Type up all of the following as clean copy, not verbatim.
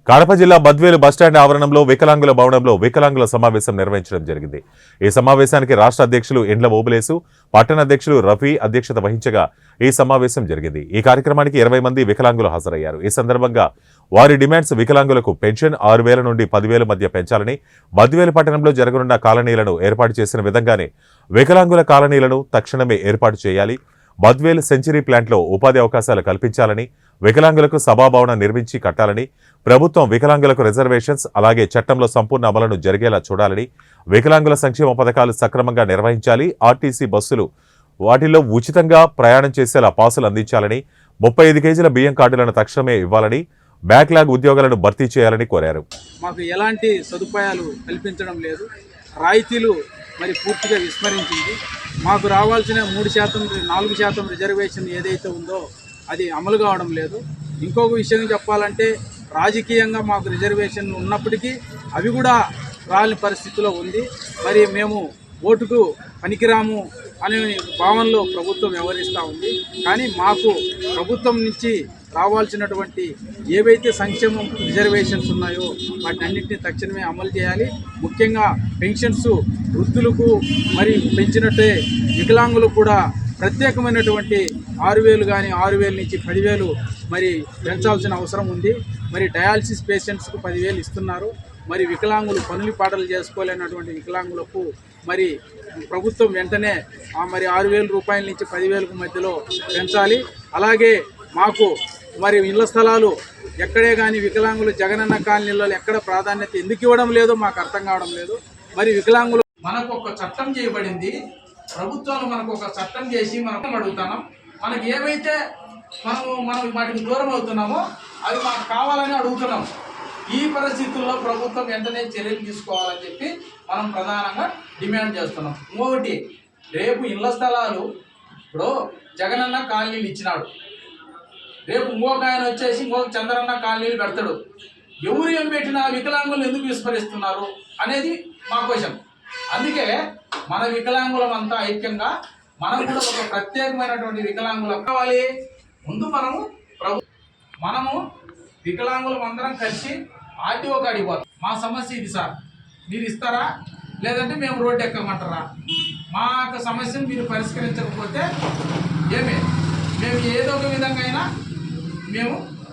కడప జిల్లా బద్వేలు బస్టాండ్ ఆవరణంలో వికలాంగుల భవనంలో వికలాంగుల సమావేశం నిర్వహించడం జరిగింది. ఈ సమావేశానికి రాష్ట్ర అధ్యక్షులు ఎండ్ల ఓబులేసు, పట్టణ అధ్యక్షులు రఫీ అధ్యక్షత వహించగా ఈ సమావేశం జరిగింది. ఈ కార్యక్రమానికి 20 మంది వికలాంగులు హాజరయ్యారు. ఈ సందర్భంగా వారి డిమాండ్స్ వికలాంగులకు పెన్షన్ 6,000 నుండి 10,000 మధ్య పెంచాలని, బద్వేలు పట్టణంలో జరగనున్న కాలనీలను ఏర్పాటు చేసిన విధంగానే వికలాంగుల కాలనీలను తక్షణమే ఏర్పాటు చేయాలి, బద్వేల్ సెంచరీ ప్లాంట్లో ఉపాధి అవకాశాలు కల్పించాలని, వికలాంగులకు సభాభవనం నిర్మించి కట్టాలని, ప్రభుత్వం వికలాంగులకు రిజర్వేషన్స్ అలాగే చట్టంలో సంపూర్ణ అమలును జరిగేలా చూడాలని, వికలాంగుల సంక్షేమ పథకాలు సక్రమంగా నిర్వహించాలి, ఆర్టీసీ బస్సులు వాటిల్లో ఉచితంగా ప్రయాణం చేసేలా పాసులు అందించాలని, 35 కేజీల బియ్యం కార్డులను తక్షణమే ఇవ్వాలని, బ్యాక్లాగ్ ఉద్యోగాలను భర్తీ చేయాలని కోరారు. మాకు ఎలాంటి సదుపాయాలు కల్పించడం లేదు, రాయితీలు మరి పూర్తిగా విస్మరించింది. మాకు రావాల్సిన 3%, 4% రిజర్వేషన్ ఏదైతే ఉందో అది అమలు కావడం లేదు. ఇంకొక విషయం చెప్పాలంటే రాజకీయంగా మాకు రిజర్వేషన్ ఉన్నప్పటికీ అవి కూడా రాని పరిస్థితిలో ఉంది. మరి మేము ఓటుకు పనికిరాము అనే భావనలో ప్రభుత్వం వ్యవహరిస్తూ ఉంది. కానీ మాకు ప్రభుత్వం నుంచి రావాల్సినటువంటి ఏవైతే సంక్షేమం రిజర్వేషన్స్ ఉన్నాయో వాటిని అన్నింటినీ తక్షణమే అమలు చేయాలి. ముఖ్యంగా పెన్షన్స్ వృద్ధులకు మరి పెంచినట్టే వికలాంగులకు కూడా ప్రత్యేకమైనటువంటి 6,000 కానీ 6,000 నుంచి 10,000 మరి పెంచాల్సిన అవసరం ఉంది. మరి డయాలసిస్ పేషెంట్స్కు 10,000 ఇస్తున్నారు. మరి వికలాంగులు పనులు పాటలు చేసుకోలేనటువంటి వికలాంగులకు మరి ప్రభుత్వం వెంటనే మరి 6,000 రూపాయల నుంచి 10,000 మధ్యలో పెంచాలి. అలాగే మాకు మరి ఇళ్ల స్థలాలు ఎక్కడే కానీ వికలాంగులు జగనన్న కాలనీలో ఎక్కడ ప్రాధాన్యత ఎందుకు ఇవ్వడం లేదో మాకు అర్థం కావడం లేదు. మరి వికలాంగులు మనకు ఒక చట్టం చేయబడింది, ప్రభుత్వం మనకు ఒక చట్టం చేసి మనం అడుగుతున్నాం. మనకి ఏవైతే మనం వాటికి దూరం అవుతున్నామో అవి మాకు కావాలని అడుగుతున్నాం. ఈ పరిస్థితుల్లో ప్రభుత్వం వెంటనే చర్యలు తీసుకోవాలని చెప్పి మనం ప్రధానంగా డిమాండ్ చేస్తున్నాం. ఇంకొకటి, రేపు ఇళ్ల స్థలాలు ఇప్పుడు జగనన్న కాలనీలు ఇచ్చినాడు, రేపు ఇంకొక ఆయన వచ్చేసి ఇంకొక చంద్రన్న కాలనీలు పెడతాడు. ఎవరు ఏం పెట్టినా వికలాంగులు ఎందుకు విస్మరిస్తున్నారు అనేది మా క్వశ్చన్. అందుకే మన వికలాంగులం అంతా ఐక్యంగా మనం కూడా ఒక ప్రత్యేకమైనటువంటి వికలాంగులం కావాలి. ముందు మనము వికలాంగులం అందరం కలిసి ఆర్టీఓ కాడికి పోతాం. మా సమస్య ఇది సార్, మీరు ఇస్తారా లేదంటే మేము రోడ్డు ఎక్కమంటారా? మా యొక్క సమస్యను మీరు పరిష్కరించకపోతే మేము ఏదో ఒక విధంగా అయినా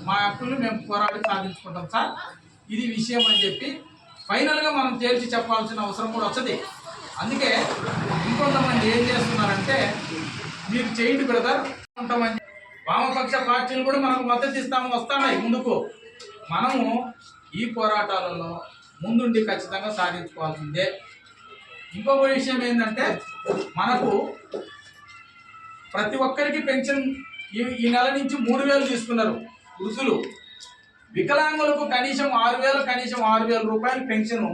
మా హక్కులు మేము పోరాడి సాధించుకుంటాం సార్, ఇది విషయం అని చెప్పి ఫైనల్గా మనం తేల్చి చెప్పాల్సిన అవసరం కూడా వస్తుంది. అందుకే ఇంకొంతమంది ఏం చేస్తున్నారంటే మీరు చేయండి బ్రదర్ ఉంటామని, వామపక్ష పార్టీలు కూడా మనకు మద్దతు వస్తున్నాయి ముందుకు. మనము ఈ పోరాటాలలో ముందుండి ఖచ్చితంగా సాధించుకోవాల్సిందే. ఇంకొక విషయం ఏంటంటే మనకు ప్రతి ఒక్కరికి పెన్షన్ ఈ నెల నుంచి 3,000 తీసుకున్నారు వృద్ధులు. వికలాంగులకు కనీసం 6,000 రూపాయలు పెన్షను